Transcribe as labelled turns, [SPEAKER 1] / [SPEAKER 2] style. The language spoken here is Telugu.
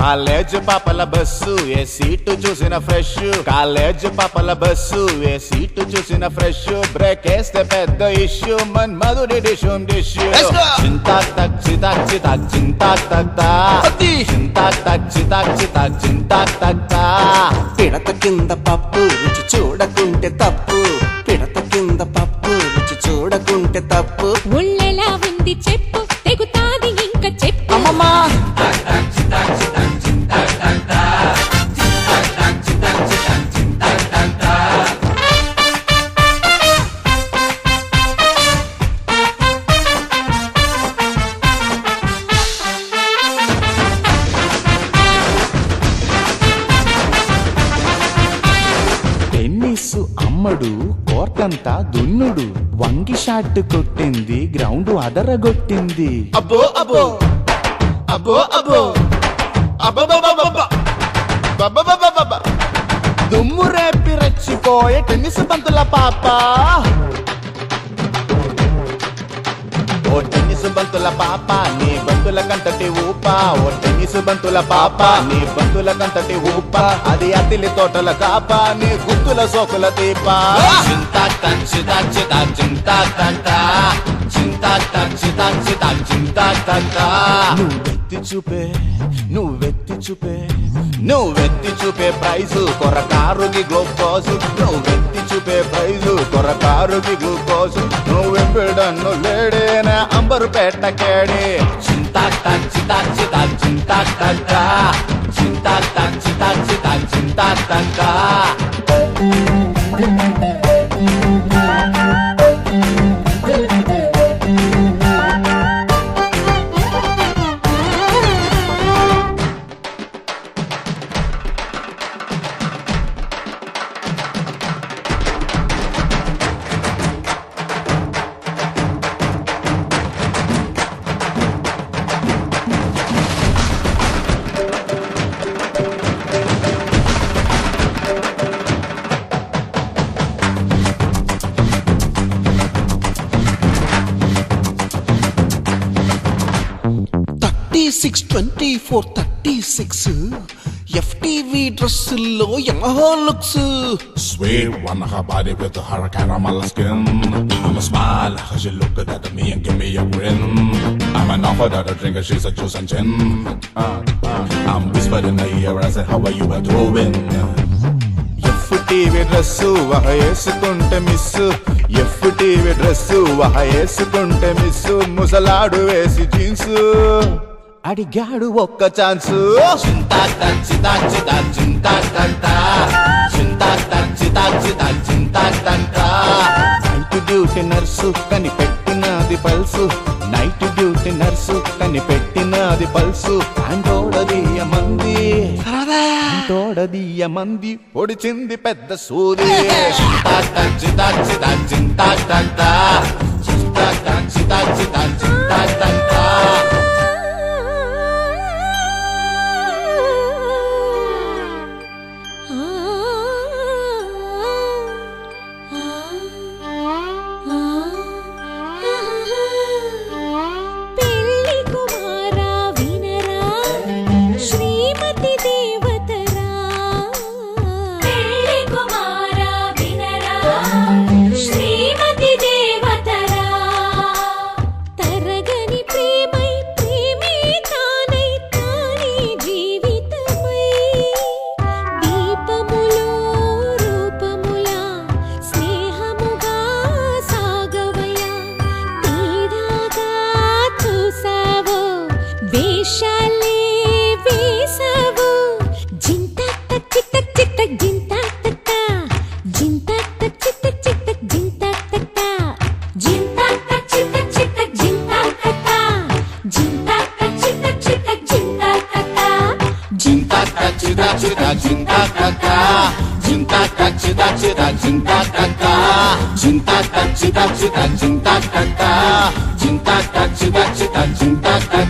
[SPEAKER 1] కాలేజ్ పాపల బస్సు ఏ సీటు చూసిన ఫ్రెష్, కాలేజ్ పాపల బస్సు ఏ సీటు చూసిన ఫ్రెష్, బ్రేక్ వేస్తే పెద్ద ఇష్యూ మన్ మధుడి డిషుం డిష్యూ. చింతాక్ తక్ చితాక్ చితాక్ చింతాక్ తక్తా, చింతాక్ తక్ చితాక్ చితాక్ చింతాక్ తక్తా.
[SPEAKER 2] పిడత కింద పప్పు రుచి చూడకుంటే తప్పు, పిడత కింద పప్పు రుచి చూడకుంటే తప్పు.
[SPEAKER 3] ఒళ్ళెలా ఉంది చెప్పు, తెగుతాది ఇంకా చెప్పు.
[SPEAKER 2] అమ్మమ్మా
[SPEAKER 1] టెన్నిస్ అమ్మడు కోర్టంతా దున్నుడు, వంగి షాట్ కొట్టింది గ్రౌండ్ అదరగొట్టింది.
[SPEAKER 2] అబ్బో అబ్బో అబ్బో అబ్బో అబ్బబ్బబ్బబ్బబ్బ.
[SPEAKER 1] దుమ్ము రేపి రెచ్చిపోయే టెన్నిస్ బంతుల పాప, ఓ టెన్నిస్ బంతుల పాప నీ బంతుల కంతటి ఊప, ఓ టెన్నిస్ బంతుల పాప నీ బంతుల కంతటి ఊప. అది అతిలి తోటల కాప నీ గుత్తుల సోకుల దీప. చింతాక్ తక్ చితాక్ చితాక్ చింతాక్ తక్తా, చింతాక్ తక్ చితాక్ చితాక్ చింతాక్ తక్తా. నువ్వెత్తి చూపే నువ్వెత్తి చూపే నువ్వెత్తి చూపే ప్రైజు కొరకారుకి గ్లూకోజు, నువ్వెత్తి చూపే ప్రైజు కొరకారుకి గ్లూకోజు. నువ్వెంబిడన్ను లేడేనా అంబరు పెట్టకేడి. చింతాక్ తక్ చితాక్ చితాక్ చింతాక్ తక్తా, చింతాక్ తక్ చితాక్ చితాక్ చింతాక్ తక్తా.
[SPEAKER 2] సిక్స్ 24 36 FTV డ్రెస్సుల్లో Yamaha looks.
[SPEAKER 4] Sweet, wanna her body with her caramel skin. I'ma smile, cause she look good at me and give me a grin. I'm an offer that a drinker, she's a juice and gin. I'm whispered in the ear, I said, how are you doing?
[SPEAKER 1] FTV dress వహ వేసుకుంటే మిస్సు, FTV డ్రెస్సు వహ వేసుకుంటే మిస్సు. ముసలాడు వేసి జీన్సు అడిగాడు ఒక్క ఛాన్సు. చింతాక్ తక్ చితాక్ చితాక్ చింతాక్ తక్తా, చింతాక్ తక్ చితాక్ చితాక్ చింతాక్ తక్తా. నైట్ డ్యూటీ నర్సు కనిపెట్టినది పల్సు, నైట్ డ్యూటీ నర్సు కనిపెట్టినది పల్సు. అంటోడదీయ మంది తోడదీయ మంది పొడిచింది పెద్ద సూది. చింతాక్ తక్ చితాక్ చితాక్ చింతాక్ తక్తా, చింతాక్ తక్ చితాక్ చితాక్ చింతాక్ తక్తా. Jintak tak jintak tak citak citak jintak tak jintak tak citak citak jintak tak jintak tak citak citak jintak tak